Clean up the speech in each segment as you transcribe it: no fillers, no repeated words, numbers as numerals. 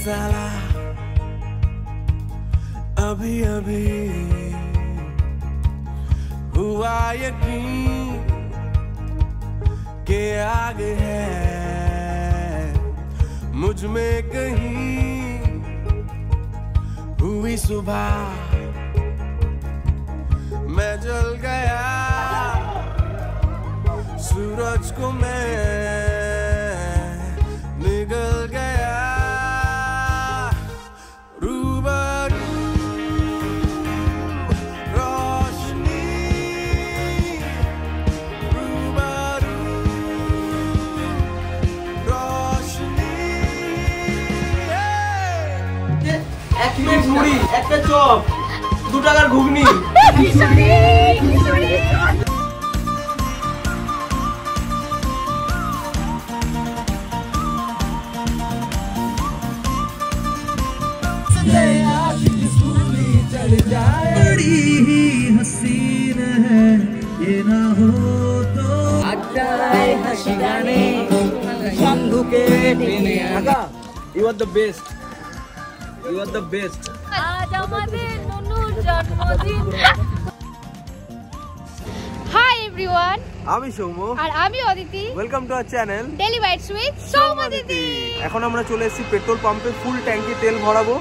फैला अभी अभी हुआ यकीन के आगे है मुझ में कहीं हुई सुबह मैं जल गया सूरज को मैं निगल गया रूबरू रोशनी रूबरू रोशनी एक प्लेट मुड़ी एक प्लेट चॉप 2 টাকার ঘুগনি बड़ी ही हसीन है ये ना हो तो You are the best. You are the best. আজ আমাদের নুনুর জন্মদিন। হাই এভরিওয়ান, আমি সৌম্য আর আমি Aditi. Welcome to our channel daily bites with Soumyaditi. এখন আমরা চলে এসেছি পেট্রোল পাম্পে ফুল ট্যাঙ্কি তেল ভরাবো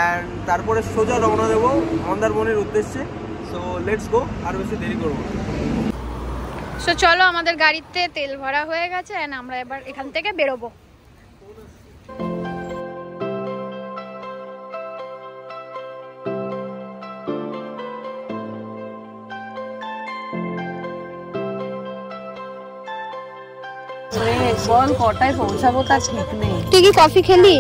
এন্ড তারপরে সোজা রওনা দেব মন্দারমনির উদ্দেশ্যে। সো লেটস গো, আর বেশি দেরি করব না। সো চলো, আমাদের গাড়িতে তেল ভরা হয়ে গেছে এন্ড আমরা এবার এখান থেকে বেরোবো। বল কটায় পৌঁছাবো তা ঠিক নেই। তুই কি কফি খেলি?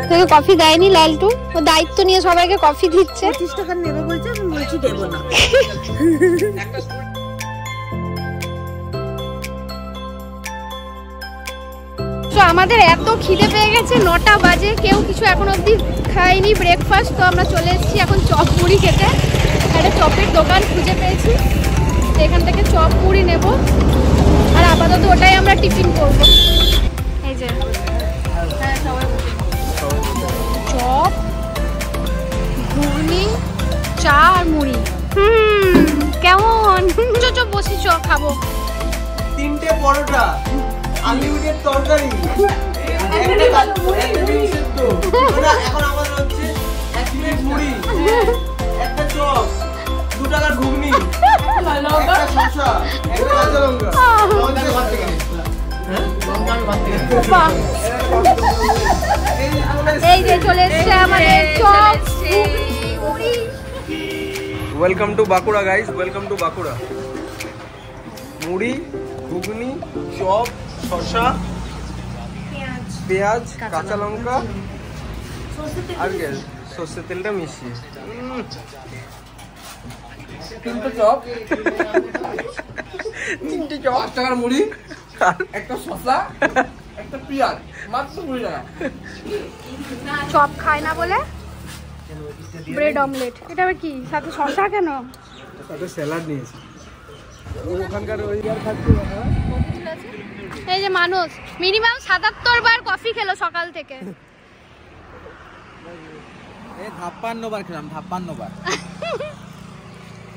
তোকে কফি দেয়নি লালটু? ও দায়িত্ব নিয়ে সবাইকে কফি দিচ্ছে। 25 টাকা নেবে বলছে, আমি বলছি দেবো না। তো আমাদের এত খিদে পেয়ে গেছে, 9টা বাজে, কেউ কিছু এখন অবধি খাইনি ব্রেকফাস্ট। তো আমরা চলে এসেছি এখন চপ মুড়ি খেতে। একটা চপের দোকান খুঁজে পেয়েছি, এখান থেকে চপ মুড়ি নেব আর আপাতত ওটাই আমরা টিফিন করবো। এই যে চপ, ঘুগনি, চা আর মুড়ি। কেমন? চো বসি, চ খাবো। 3টে পরোটা, আনলিমিটেড তরকারি, এখন আমাদের হচ্ছে 1 প্লেট মুড়ি, একটা চপ, 2 টাকার ঘুগনি, একটা শসা, একটা কাঁচা লঙ্কা। এই যে চলে এসেছে আমাদের চপ মুড়ি। Welcome to Bankura guys, welcome to Bankura. মুড়ি, ঘুগনি, চপ, শসা, পেঁয়াজ, কাঁচা লঙ্কা আর কি সর্ষের তেলটা মিশিয়ে। 3টে চপ, 5 টাকার মুড়ি, একটা শসা, একটা পেঁয়াজ, মাত্র 20 টাকা। চপ খায় না বলে ব্রেড অমলেট। এটা আবার কি? সাথে শসা কেন? সাথে স্যালাড নিয়েছি। ওখানকার ওই এই যে মানুষ মিনিমাম 77 বার কফি খেলো সকাল থেকে। 56 বার খেলাম, 56 বার।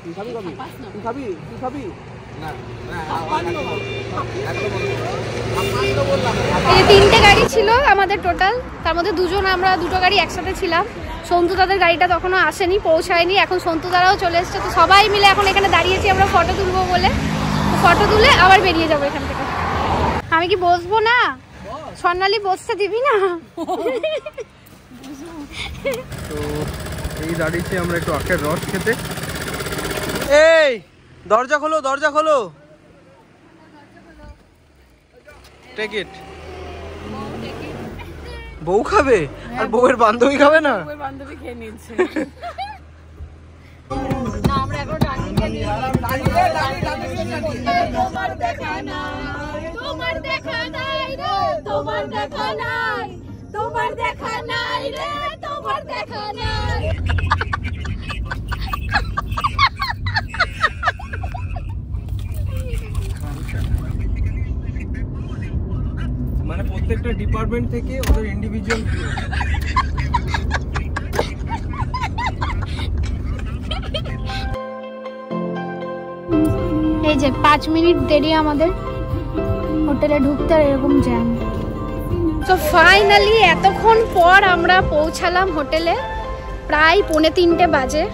তুই খাবি? তুই খাবি? তুই খাবি? না না, এই 3টে গাড়ি ছিল আমাদের টোটাল, তার মধ্যে দুজন, আমরা 2টো গাড়ি একসাথে ছিলাম। সন্তু তাদের গাড়িটা তখনও আসেনি, পৌঁছায়নি। এখন সন্তু তারাও চলে এসছে। তো সবাই মিলে এখন এখানে দাঁড়িয়েছি আমরা ফটো তুলবো বলে। ফটো তুলে আবার বেরিয়ে যাবো এখান থেকে। আমি কি বসবো না? স্বর্ণালী বসতে দিবি না? তো এই দাঁড়িয়েছি আমরা একটু আখের রস খেতে। এই দরজা খোলো, দরজা খোলো। Take it. বউ খাবে আর বউয়ের বান্ধবী খাবে না? ওই বান্ধবী খেয়ে নিচ্ছে। না, আমরা এখন তোমার দেখা নাই, তোমার দেখা নাই রে, তোমার দেখা নাই, তোমার দেখা নাই রে, তোমার দেখা নাই। মানে প্রত্যেকটা ডিপার্টমেন্ট থেকে ওদের ইন্ডিভিজুয়াল এই যে 5 মিনিট দেরি আমাদের হোটেলে ঢুকতে, আর এরকম জ্যাম। তো ফাইনালি এতক্ষণ পর আমরা পৌঁছালাম হোটেলে, প্রায় 2:45 বাজে।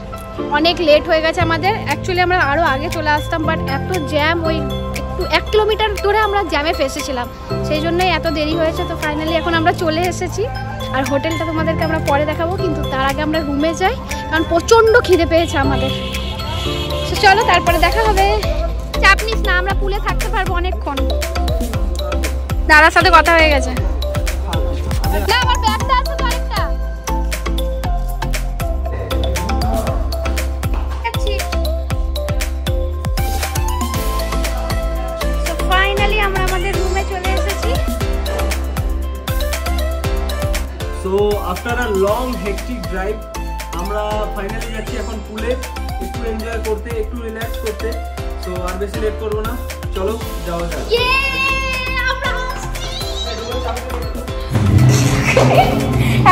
অনেক লেট হয়ে গেছে আমাদের। অ্যাকচুয়ালি আমরা আরও আগে চলে আসতাম, বাট এত জ্যাম, ওই একটু 1 কিলোমিটার ধরে আমরা জ্যামে ফেসেছিলাম, সেই জন্যই এত দেরি হয়েছে। তো ফাইনালি এখন আমরা চলে এসেছি, আর হোটেলটা তোমাদেরকে আমরা পরে দেখাবো, কিন্তু তার আগে আমরা রুমে যাই, কারণ প্রচণ্ড খিদে পেয়েছে আমাদের। চলো তারপরে দেখা হবে। চাপ নিস না, আমরা পুলে থাকতে পারবো অনেকক্ষণ। দাদার সাথে কথা হয়ে গেছে। না, আমার ব্যাগটা আছে তো আরেকটা। তো ফাইনালি আমরা আমাদের রুমে চলে এসেছি। So after a long hectic drive আমরা ফাইনালি যাচ্ছি এখন পুলে, একটু এনজয় করতে, একটু রিল্যাক্স করতে। তো আর বেশি লেট করবো না, চলো যাওয়া যাক।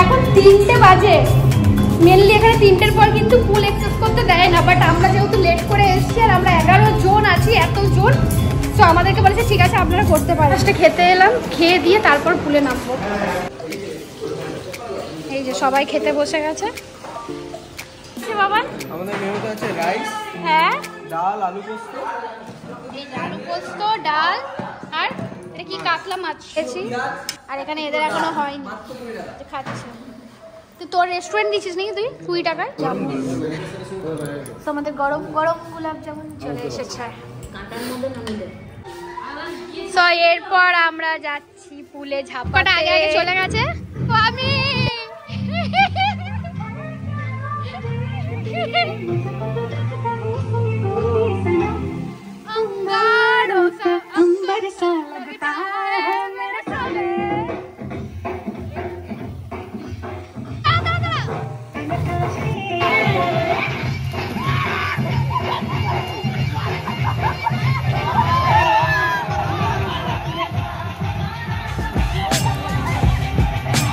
এখন 3টে বাজে। মেনলি এখানে 3টের পর কিন্তু পুল অ্যাক্সেস করতে দেয় না, বাট আমরা যেহেতু লেট করে এসেছি আর আমরা 11 জন আছি, এত জন, তো আমাদেরকে বলেছে ঠিক আছে আপনারা করতে পারেন। ফার্স্টে খেতে এলাম, খেয়ে দিয়ে তারপর পুলে নামবো। এই যে সবাই খেতে বসে গেছে। বাবা আমাদের মেনুতে আছে রাইস, হ্যাঁ, ডাল, আলু পোস্ত, এই আলু পোস্ত, ডাল, আর এটা কি কাতলা মাছ খেয়েছি। আর এখানে এদের এখনো হয়নি, খাচ্ছি। তো তোর রেস্টুরেন্ট দিচ্ছিস নাকি তুই 20 টাকায়? তো আমাদের গরম গরম গোলাপ জামুন চলে এসেছে। তো এরপর আমরা যাচ্ছি পুলে ঝাপাটা। আগে আগে চলে গেছে। তো আমি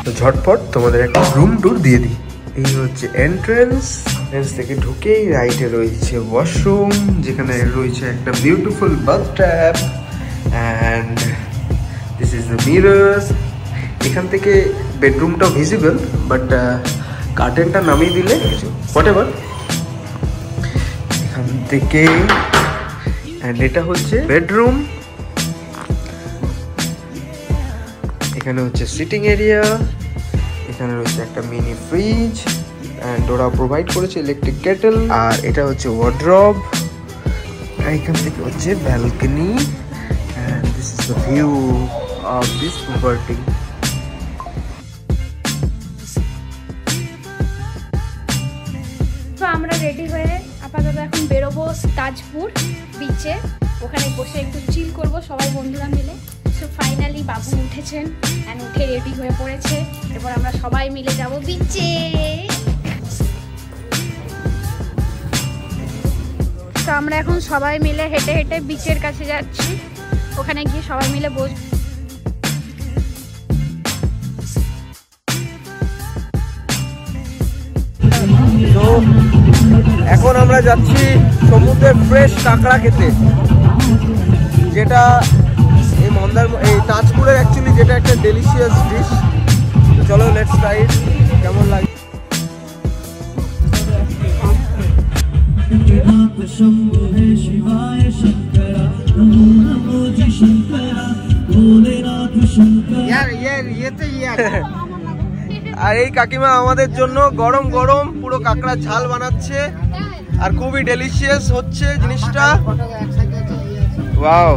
তো ঝটপট তোমাদের একটা রুম ট্যুর দিয়ে দিই। এই হচ্ছে এন্ট্রেন্স থেকে ঢুকেই রাইটে রয়েছে ওয়াশরুম, যেখানে রয়েছে একটা beautiful bathtub and this is the mirrors. এখান থেকে বেডরুমটাও ভিজিবল, বাট কার্টেনটা নামিয়ে দিলে হোয়াট এভার। এখান থেকে অ্যান্ড এটা হচ্ছে বেডরুম। এখানে হচ্ছে সিটিং এরিয়া, এখানে রয়েছে একটা মিনি ফ্রিজ অ্যান্ড ওরা প্রোভাইড করেছে ইলেকট্রিক কেটেল। আর এটা হচ্ছে ওয়ার্ড্রব। এখান থেকে হচ্ছে balcony and this is the view of this property. তো আমরা রেডি হয়ে আপাতত এখন বেরোবো তাজপুর বিচে, ওখানে বসে একটু চিল করব সবাই বন্ধুরা মিলে। সো ফাইনালি বাবু উঠেছেন অ্যান্ড উঠে রেডি হয়ে পড়েছে। এরপর আমরা সবাই মিলে যাব বিচে। তো আমরা এখন সবাই মিলে হেঁটে হেঁটে বিচের কাছে যাচ্ছি, ওখানে গিয়ে সবাই মিলে বসবো। তো এখন আমরা যাচ্ছি সমুদ্রের ফ্রেশ কাঁকড়া খেতে, যেটা এই তাজপুরের অ্যাকচুয়ালি যেটা একটা ডেলিশিয়াস ডিশ। চলো লেটস ট্রাই ইট, কেমন লাগে। আর এই কাকিমা আমাদের জন্য গরম গরম পুরো কাঁকড়া ঝাল বানাচ্ছে, আর খুবই ডেলিশিয়াস হচ্ছে জিনিসটা। ওয়াও।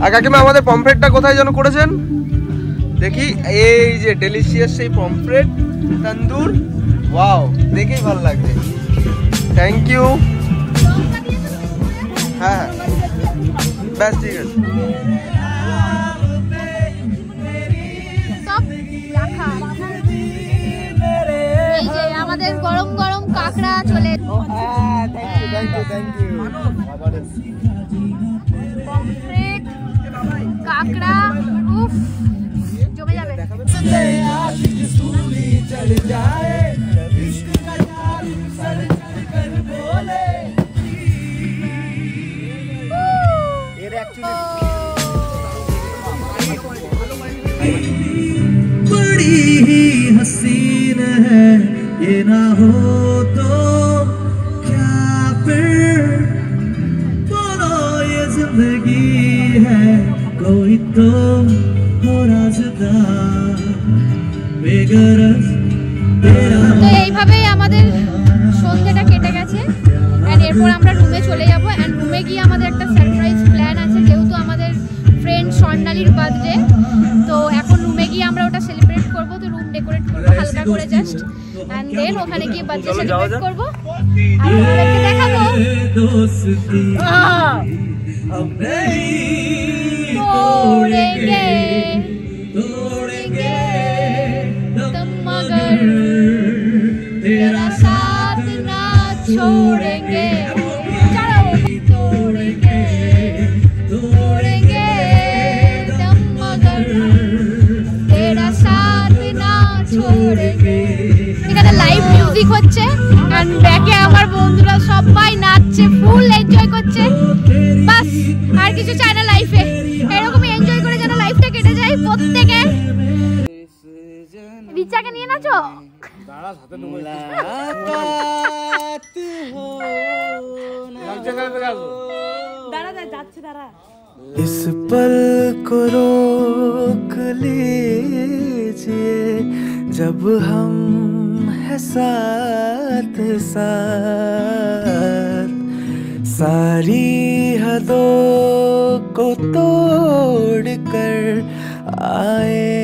আর কাকিমা আমাদের পমফ্রেটটা কোথায় যেন করেছেন দেখি, এই যে ডেলিশিয়াস সেই পমফ্রেট তন্দুর। ওয়াও, দেখেই ভালো লাগছে। Thank you. হ্যাঁ ব্যাস ঠিক আছে। এই যে আমাদের গরম গরম কাঁকড়া চলে। পমফ্রেট, কাঁকড়া, উফ से आशिक सूली चढ़ जाए इश्क का जादू सर चढ़ कर बोले बड़ी ही हसीन है ये ना हो तो क्या फिर बोलो ये जिंदगी है कोई तो हो राज़दा बेगरज तेरा তো এইভাবেই আমাদের সন্ধ্যাটা কেটে গেছে এন্ড এরপর আমরা রুমে চলে যাব এন্ড রুমে গিয়ে আমাদের একটা সারপ্রাইজ প্ল্যান আছে যেহেতু আমাদের ফ্রেন্ড স্বর্ণালীর বার্থডে তো এখন রুমে গিয়ে আমরা ওটা সেলিব্রেট করব তো রুম ডেকোরেট করব হালকা করে জাস্ট এন্ড দেন ওখানে গিয়ে বার্থডে সেলিব্রেট করব আর আপনাদেরকে দেখাবো दोस्ती हम नहीं तोड़ेंगे तोड़ेंगे तुम मगर तेरा साथ ना छोड़ेंगे चलो तोड़ेंगे तोड़ेंगे तुम मगर तेरा साथ ना छोड़ेंगे এখানে লাইভ মিউজিক হচ্ছে আর ব্যাকে আমার বন্ধুরা সবাই নাচছে ফুল এনজয় করছে বাস আর কিছু চাই না লাইফে এরকমই এনজয় করে যেন লাইফটা কেটে যায় প্রত্যেকে রিচাকে নিয়ে নাচো इस पल को रोक लीजिए जब हम हैं साथ साथ सारी हदों को तोड़ कर आए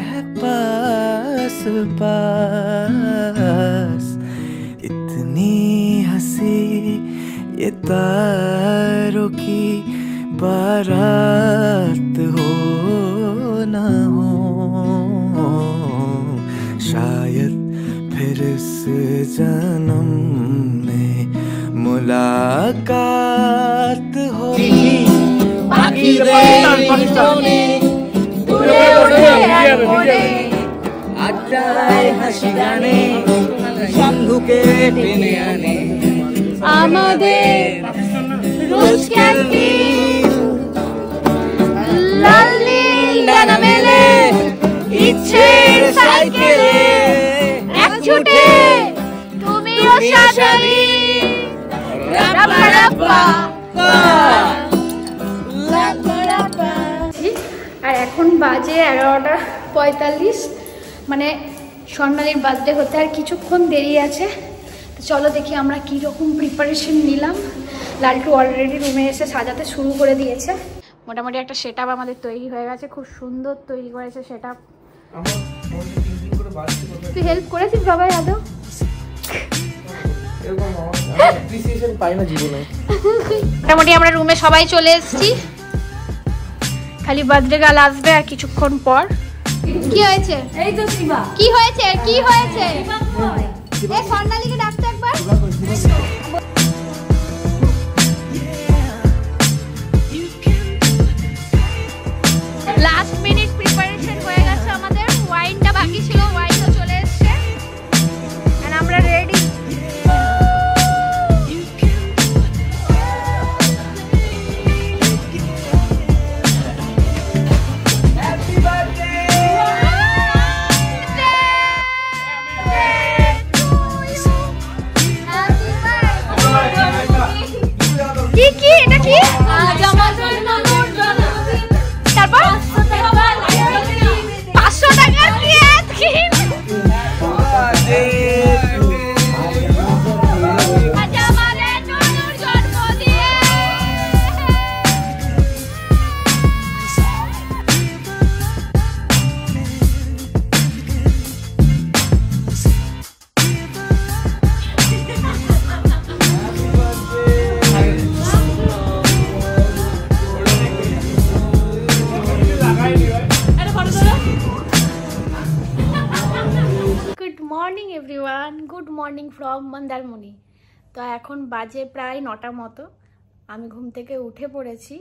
हैं पास पास इतनी हंसी ये तारों की बारात हो ना हो शायद फिर इस जन्म में मुलाकात हो আমাদের রোজ ক্যান্টিন লাল নীল ডানা মেলে ইচ্ছের সাইকেলে এক ছুটে তুমিও সাজাবি রাপা রাপা আর এখন বাজে 11:45 মানে স্বর্ণালীর বার্থডে হতে আর কিছুক্ষণ দেরি আছে তো চলো দেখি আমরা কি রকম প্রিপারেশন নিলাম লালটু অলরেডি রুমে এসে সাজাতে শুরু করে দিয়েছে মোটামুটি একটা সেটআপ আমাদের তৈরি হয়ে গেছে খুব সুন্দর তৈরি করেছে সেটআপ তুই হেল্প করেছিস বাবা আদৌ মোটামুটি আমরা রুমে সবাই চলে এসেছি খালি বার্থডে গার্ল আসবে আর কিছুক্ষণ পর কি হয়েছে এই তো শিবা কি হয়েছে কি হয়েছে এই স্বর্ণালীকে ডাকতে একবার লাস্ট মিনিট প্রিপারেশন হয়ে গেছে আমাদের ওয়াইনটা বাকি ছিল ওয়াইনও চলে এসেছে এন্ড আমরা রেডি কি কি এটা কি তারপর 500 টাকা cake good morning from Mandarmani তো এখন বাজে প্রায় 9টা মতো আমি ঘুম থেকে উঠে পড়েছি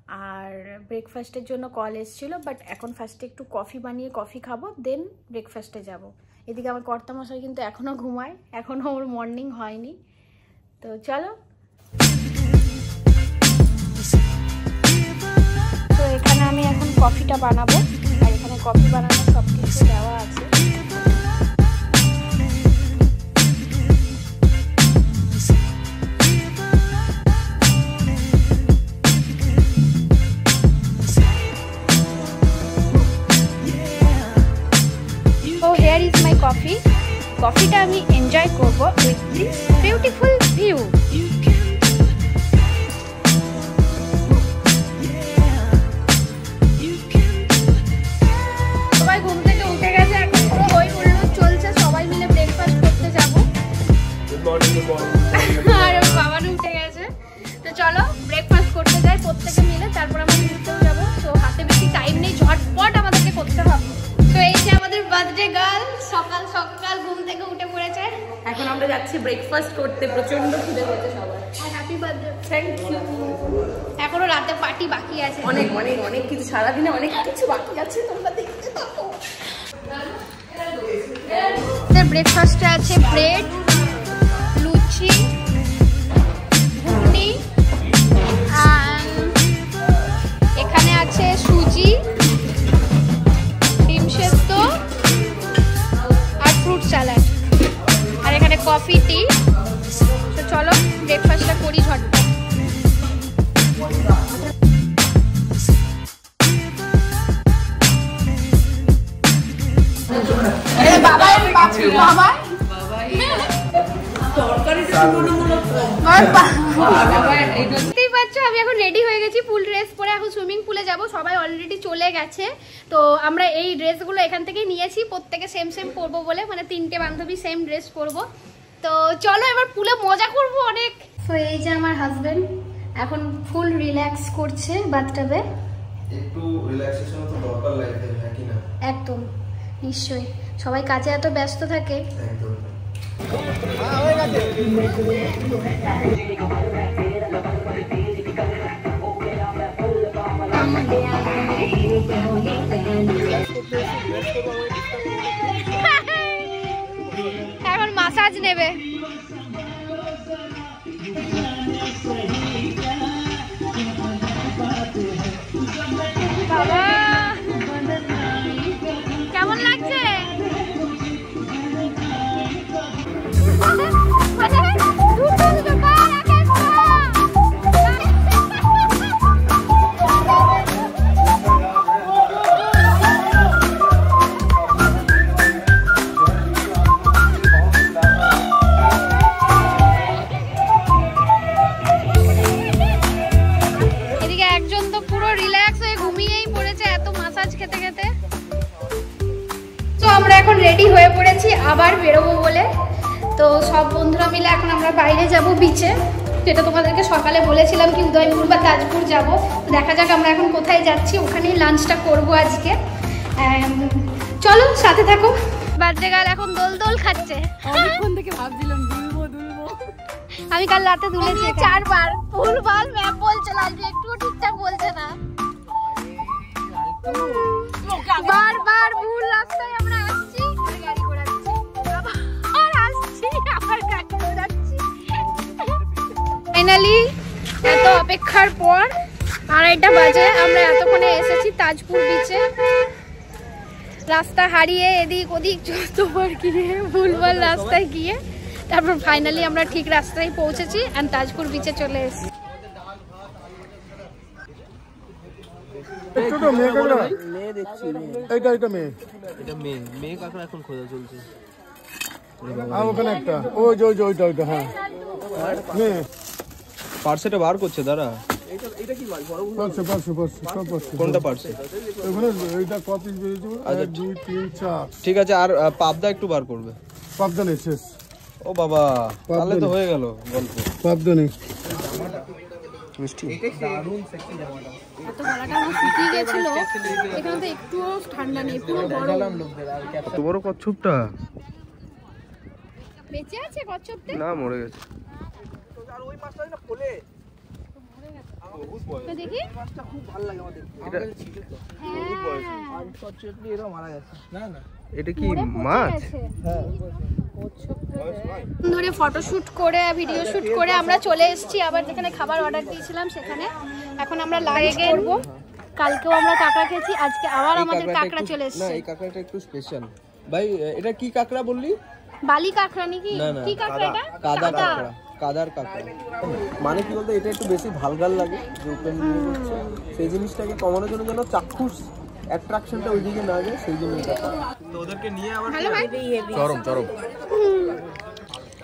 আর ব্রেকফাস্টের জন্য কল এসেছিলো, বাট এখন ফার্স্টে একটু কফি বানিয়ে কফি খাবো, দেন ব্রেকফাস্টে যাব। এদিকে আমার কর্তামশাই কিন্তু এখনও ঘুমায়, এখনও ওর মর্নিং হয়নি। তো চলো, তো এখানে আমি এখন কফিটা বানাবো, আর এখানে কফি বানানোর সব কিছু দেওয়া আছে। Here is my coffee. কফিটা আমি এনজয় করব উইথ দিস বিউটিফুল ভিউ। সবাই ঘুম থেকে উঠে গেছে, এখন পুরো হই হুল্লোড় চলছে, সবাই মিলে ব্রেকফাস্ট করতে যাব। আর বাবারও উঠে গেছে। তো চলো ব্রেকফাস্ট করতে যাই প্রত্যেকে মিলে, তারপর আমরা ঘুরতেও যাবো। তো হাতে বেশি টাইম নেই, ঝটপট আমাদেরকে করতে হবে। তো এই যে আমাদের বার্থডে গার্ল সকাল সকাল ঘুম থেকে উঠে পড়েছে। এখন আমরা যাচ্ছি ব্রেকফাস্ট করতে, প্রচন্ড খিদে পেয়েছে সবার। Happy birthday. Thank you. এখনো রাতে পার্টি বাকি আছে, অনেক অনেক অনেক কিছু, সারাদিনে অনেক কিছু বাকি আছে, তোমরা দেখতে থাকো। ব্রেকফাস্টে আছে ব্রেড, লুচি, ঘুগনি, এখানে আছে সুজি, ডিম সেদ্ধ আর ফ্রুট স্যালাড, আর এখানে কফি, টি। তো চলো ব্রেকফাস্টটা করি ঝটপট। আমি এখন রেডি হয়ে গেছি ফুল ড্রেস পরে, এখন সুইমিং পুলে যাব। সবাই অলরেডি চলে গেছে। তো আমরা এই ড্রেসগুলো এখান থেকেই নিয়েছি, প্রত্যেকে সেম সেম পরবো বলে, মানে 3টে বান্ধবী সেম ড্রেস পরবো। তো চলো এবার পুলে মজা করব অনেক। তো এই যে আমার হাজবেন্ড এখন ফুল রিল্যাক্স করছে বাথটাবে। একটু রিল্যাক্সেশন তো দরকার লাইফে, হ্যাঁ কি না? একদম, নিশ্চয়ই। সবাই কাজে এত ব্যস্ত থাকে। একদম। এখন মাসাজ নেবে। বাবা কেমন লাগছে? এদিকে একজন তো পুরো রিল্যাক্স হয়ে ঘুমিয়েই পড়েছে এত মাসাজ খেতে খেতে। তো আমরা এখন রেডি হয়ে পড়েছি আবার বেরোবো বলে। তো সব বন্ধুরা মিলে এখন আমরা বাইরে যাব বিচে, যেটা তোমাদেরকে সকালে বলেছিলাম কি উদয়পুর বা তাজপুর যাব। দেখা যাক আমরা এখন কোথায় যাচ্ছি, ওখানেই লাঞ্চটা করব আজকে। চলো সাথে থাকো। বার্থডে গার্ল এখন দোল দোল খাচ্ছে। অনেকক্ষণ থেকে ভাবছিলাম দুলবো দুলবো। আমি কাল রাতে দুলেছি 4 বার। ভুলভাল ম্যাপ বলছে, লালজি একটুও ঠিকঠাক বলছে না। বারবার ভুল রাস্তায় আমরা আসছি, গাড়ি ঘোরাচ্ছি, আবার আসছি, আবার গাড়ি ঘোরাচ্ছি। ফাইনালি এত অপেক্ষার পর 2:30 বাজে আমরা এতক্ষণে এসেছি তাজপুর বিচে। রাস্তা হারিয়ে এদিক ওদিক যতবার গিয়ে ভুলভাল রাস্তায় গিয়ে তারপর ফাইনালি আমরা ঠিক রাস্তায় পৌঁছেছি আর তাজপুর বিচে চলে এসেছি। পার্সেটা বার করছে দাঁড়া। কোনটা পার্সে? ঠিক আছে, আর পাবদা একটু বার করবে। পাবদা নেই, শেষ। ও বাবা, তাহলে তো হয়ে গেল গল্প। পাবদা নেই, মিষ্টি। এত গলাটা আমার শুকিয়ে গেছিল, এখানে তো একটুও ঠান্ডা নেই, পুরো গরম। কত বড় কচ্ছপটা? বেঁচে আছে কচ্ছপটা? না, মরে গেছে। দেখি খুব ভালো লাগে আমাদের। এটা মারা গেছে না না এটা কি মাছ? ধরে ফটোশুট করে ভিডিও শুট করে আমরা চলে এসেছি আবার যেখানে খাবার অর্ডার দিয়েছিলাম সেখানে। এখন আমরা লাঞ্চ করবো। কালকেও আমরা কাঁকড়া খেয়েছি, আজকে আবার আমাদের কাঁকড়া চলে না এসেছে। এই কাঁকড়াটা একটু স্পেশাল ভাই। এটা কি কাঁকড়া বললি? বালি কাঁকড়া নাকি? না না কি কাঁকড়া এটা? কাদা কাঁকড়া, কাদার কাঁকড়া। মানে কি বলতো, এটা একটু বেশি ভালগার লাগে যে ওপেন ভিউ করছে, সেই জিনিসটাকে কমানোর জন্য যেন চাক্ষুষ অ্যাট্রাকশনটা ওইদিকে না যায়, সেই জন্য এটা। তো ওদেরকে নিয়ে আবার চরম চরম।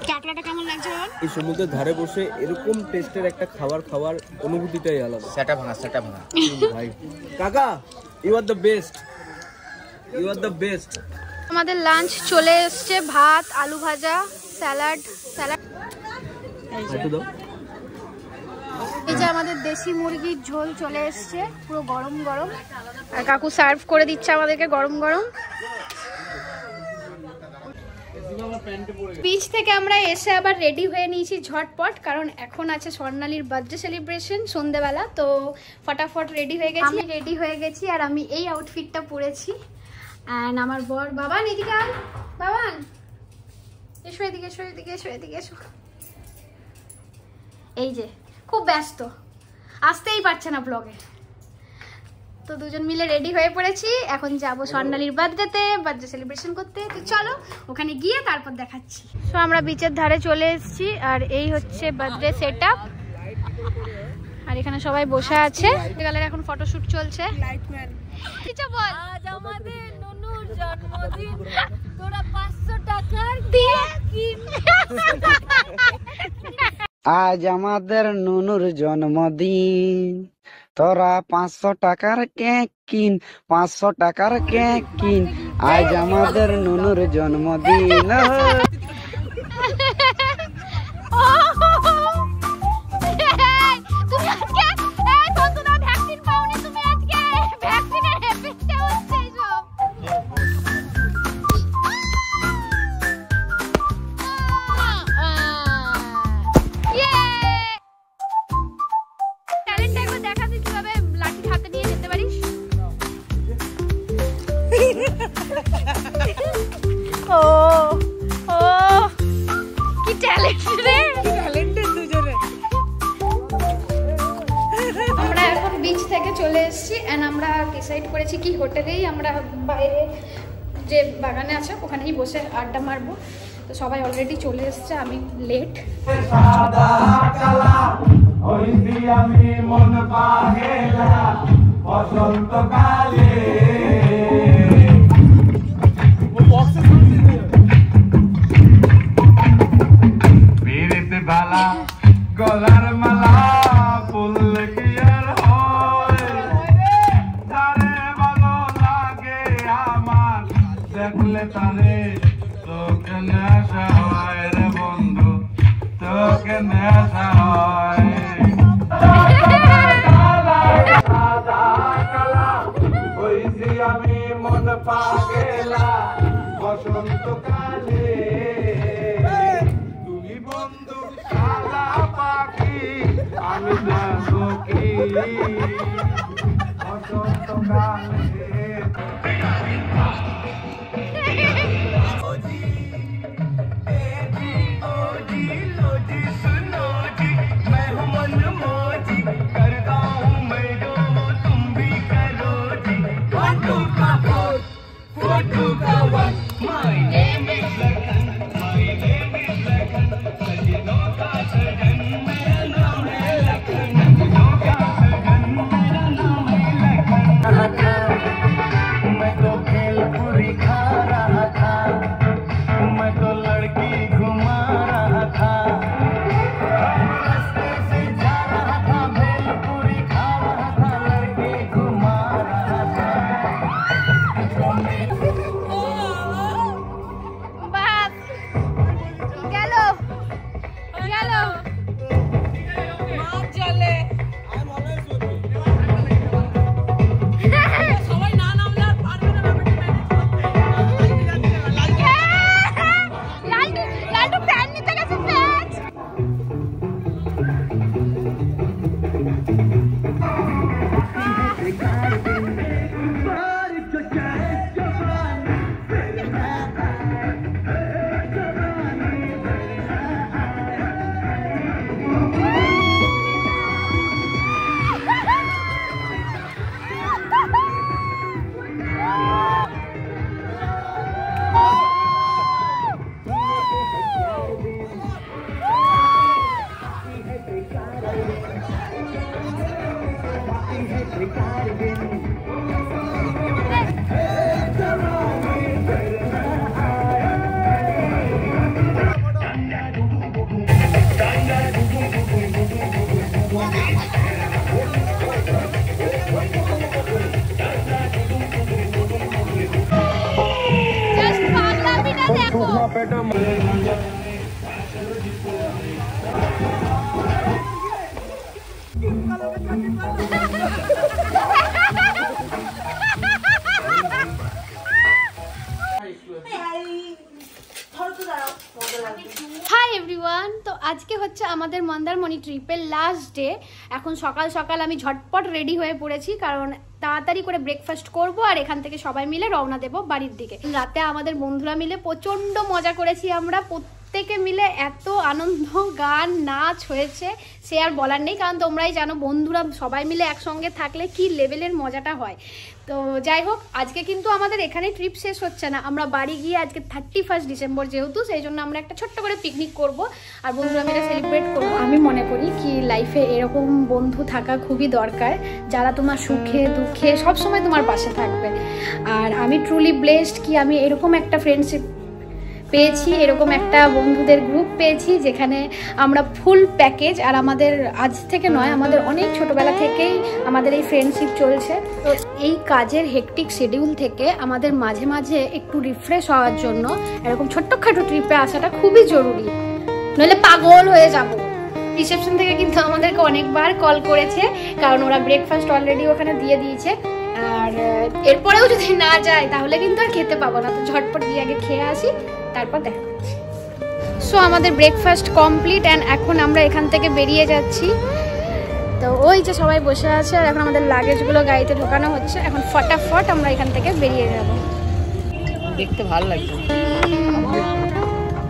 কাঁকড়াটা কেমন লাগছে বল? এই সমুদ্রের ধারে বসে এরকম টেস্টের একটা খাবার খাওয়ার অনুভূতিটাই আলাদা। সেটা ভাঙা ভাই কাকা, you are the best, you are the best. আমাদের লাঞ্চ চলে এসছে, ভাত, আলু ভাজা, স্যালাড। এই যে আমাদের দেশি মুরগির ঝোল চলে এসছে, পুরো গরম গরম, আর কাকু সার্ভ করে দিচ্ছে আমাদেরকে গরম গরম। বিচ থেকে আমরা এসে আবার রেডি হয়ে নিয়েছি ঝটপট, কারণ এখন আছে স্বর্ণালীর বার্থডে সেলিব্রেশন সন্ধ্যেবেলা। তো ফটাফট রেডি হয়ে গেছি। আমি রেডি হয়ে গেছি আর আমি এই আউটফিটটা পরেছি। অ্যান্ড আমার বর বাবান, এদিকে আন বাবান, এসো এদিকে, এসো এদিকে, এসো এদিকে এসো। এই যে খুব ব্যস্ত, আসতেই পারছে না ব্লগে। তো দুজন মিলে রেডি হয়ে পড়েছি, এখন যাব স্বর্ণালীর বার্থডে সেলিব্রেশন করতে। তো চলো ওখানে গিয়ে তারপর দেখাচ্ছি। তো আমরা বিচের ধারে চলে এসেছি, আর এই হচ্ছে বার্থডে সেট আপ, আর এখানে সবাই বসে আছে। গ্যালারি এখন ফটোশুট চলছে। কিছু বল। আজ আমাদের নুনুর জন্মদিন, তোরা 500 টাকার দিয়ে কিন। আজ আমাদের নুনুর জন্মদিন, তোরা 500 টাকার কেক কিন, 500 টাকার কেক কিন, আজ আমাদের নুনুর জন্মদিন। আমরা এখন বিচ থেকে চলে এসেছি, এন্ড আমরা ডিসাইড করেছি কি হোটেলেই আমরা বাইরে যে বাগানে আছে ওখানেই বসে আড্ডা মারবো। তো সবাই অলরেডি চলে এসেছে, আমি লেট। আমি মন পাগেলা বসন্তকালে, পিরিতে বালা গলার মালা ফুল কি আর হয়, তারে ভালো লাগে আমার দেখলে তারে, তোকে নেশা হয় রে বন্ধু, তোকে নেশা হয়। আমি মন পাগেলা বসন্তকালে, তুমি বন্ধু সাদা পাখি, আমি সখী বসন্তকালে। দেখো হাই এভরিওয়ান, তো আজকে হচ্ছে আমাদের মন্দারমণি ট্রিপের লাস্ট ডে। এখন সকাল সকাল আমি ঝটপট রেডি হয়ে পড়েছি, কারণ তাড়াতাড়ি করে ব্রেকফাস্ট করব আর এখান থেকে সবাই মিলে রওনা দেব বাড়ির দিকে। রাতে আমাদের বন্ধুরা মিলে প্রচণ্ড মজা করেছি আমরা, প্রত্যেকে মিলে এত আনন্দ, গান, নাচ হয়েছে সে আর বলার নেই। কারণ তোমরাই জানো বন্ধুরা সবাই মিলে একসঙ্গে থাকলে কি লেভেলের মজাটা হয়। তো যাই হোক, আজকে কিন্তু আমাদের এখানে ট্রিপ শেষ হচ্ছে না। আমরা বাড়ি গিয়ে আজকে 31 ডিসেম্বর যেহেতু, সেই জন্য আমরা একটা ছোট্ট করে পিকনিক করব আর বন্ধুরা মিলে সেলিব্রেট করব। আমি মনে করি কি লাইফে এরকম বন্ধু থাকা খুবই দরকার, যারা তোমার সুখে দুঃখে সবসময় তোমার পাশে থাকবে। আর আমি ট্রুলি ব্লেসড কি আমি এরকম একটা ফ্রেন্ডশিপ পেয়েছি, এরকম একটা বন্ধুদের গ্রুপ পেয়েছি যেখানে আমরা ফুল প্যাকেজ। আর আমাদের আজ থেকে নয়, আমাদের অনেক ছোটবেলা থেকেই আমাদের এই ফ্রেন্ডশিপ চলছে। তো এই কাজের হেকটিক শিডিউল থেকে আমাদের মাঝে মাঝে একটু রিফ্রেশ হওয়ার জন্য এরকম ছোট্টখাটো ট্রিপে আসাটা খুবই জরুরি, নইলে পাগল হয়ে যাব। রিসেপশন থেকে কিন্তু আমাদেরকে অনেকবার কল করেছে, কারণ ওরা ব্রেকফাস্ট অলরেডি ওখানে দিয়ে দিয়েছে। আর এরপরেও যদি না যায় তাহলে কিন্তু আর খেতে পাবো না। তো ঝটপট গিয়ে আগে খেয়ে আসি, তারপর দেখা করছি। সো আমাদের ব্রেকফাস্ট কমপ্লিট অ্যান্ড এখন আমরা এখান থেকে বেরিয়ে যাচ্ছি। তো ওই যে সবাই বসে আছে আর এখন আমাদের লাগেজগুলো গাড়িতে ঢোকানো হচ্ছে। এখন ফটাফট আমরা এখান থেকে বেরিয়ে যাব। দেখতে ভালো লাগছে,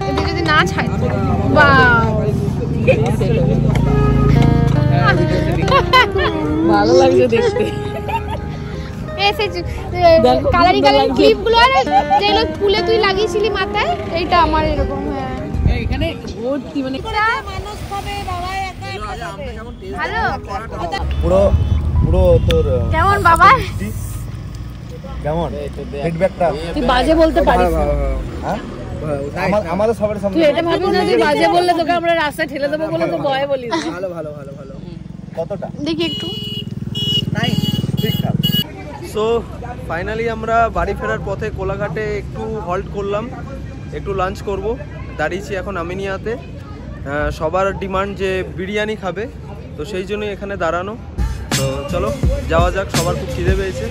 যদি যদি না ছাই বাহ ভালো লাগছে দেখতে। কালারি কালারি ক্লিপগুলো আর যেগুলো ফুলে তুই লাগিয়েছিলি মাথায়, এইটা আমার এরকম। হ্যাঁ এখানে ভর্তি মানে ভালো পুরো পুরো তোর কেমন বাবা, কেমন ফিডব্যাকটা? তুই বাজে বলতে পারিস না। হ্যাঁ আমাদের সবার সামনে তুই এটা ভাবিস না তুই বাজে বললে তোকে আমরা রাস্তায় ঠেলে দেবো বলে তো ভয় বলিস। ভালো ভালো ভালো ভালো। কতটা দেখি একটু নাই ঠিকঠাক। সো ফাইনালি আমরা বাড়ি ফেরার পথে কোলাঘাটে একটু হল্ট করলাম, একটু লাঞ্চ করব। দাঁড়িয়েছি এখন আমিনিয়াতে। সবার ডিমান্ড যে বিরিয়ানি খাবে, তো সেই জন্যই এখানে দাঁড়ানো। তো চলো যাওয়া যাক, সবার খুব খিদে পেয়েছে।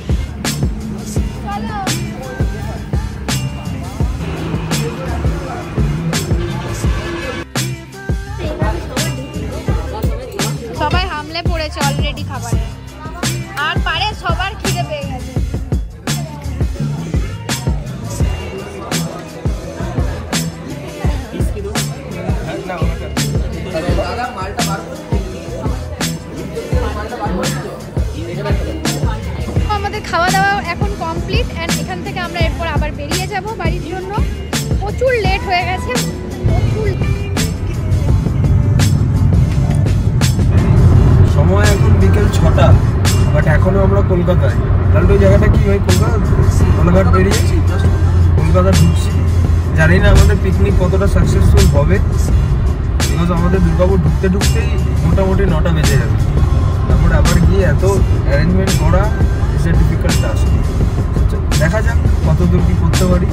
সবাই হামলে পড়েছে অলরেডি খাবারে, আর পারে সবার খিদে পেয়ে গেছে। আমাদের খাওয়া দাওয়া এখন কমপ্লিট অ্যান্ড এখান থেকে আমরা এরপর আবার বেরিয়ে যাব বাড়ির জন্য। প্রচুর লেট হয়ে গেছে, প্রচুর। সময় এখন বিকেল 6টা, বাট এখনো আমরা কলকাতায়। কারণ ওই জায়গাটা কি হয়, কোলাঘাট বেরিয়েছি, কলকাতা ঢুকছি। জানি না আমাদের পিকনিক কতটা সাকসেসফুল হবে, বিকজ আমাদের দুর্গাপুর ঢুকতে ঢুকতেই মোটামুটি 9টা বেজে যাবে। তারপরে আবার গিয়ে এত অ্যারেঞ্জমেন্ট করা ইজ এ ডিফিকাল্ট টাস্ক। দেখা যাক কত দূর কি করতে পারি।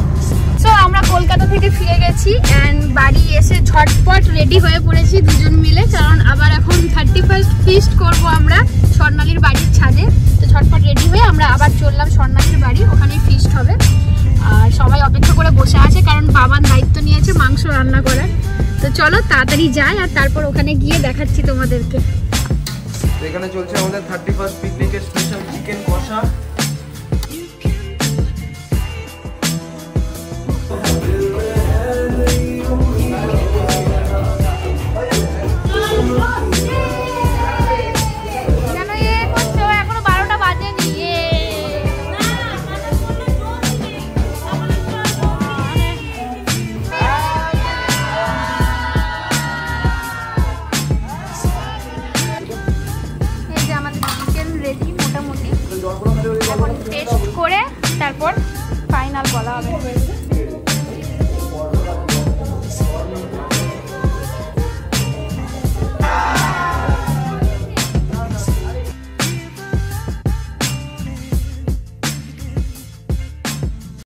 সো আমরা কলকাতা থেকে ফিরে গেছি অ্যান্ড বাড়ি এসে ঝটপট রেডি হয়ে পড়েছি দুজন মিলে, কারণ আবার এখন 31 ফিস্ট করব আমরা স্বর্ণালীর বাড়ির ছাদে। তো ঝটপট রেডি হয়ে আমরা আবার চললাম স্বর্ণালীর বাড়ি, ওখানেই ফিস্ট হবে। আর সবাই অপেক্ষা করে বসে আছে, কারণ বাবার দায়িত্ব নিয়েছে মাংস রান্না করার। তো চলো তাড়াতাড়ি যাই আর তারপর ওখানে গিয়ে দেখাচ্ছি তোমাদেরকে। এখানে চলছে আমাদের 31 পিকনিকের স্পেশাল চিকেন কষা। মোটামুটি এখন টেস্ট করে তারপর ফাইনাল বলা হবে।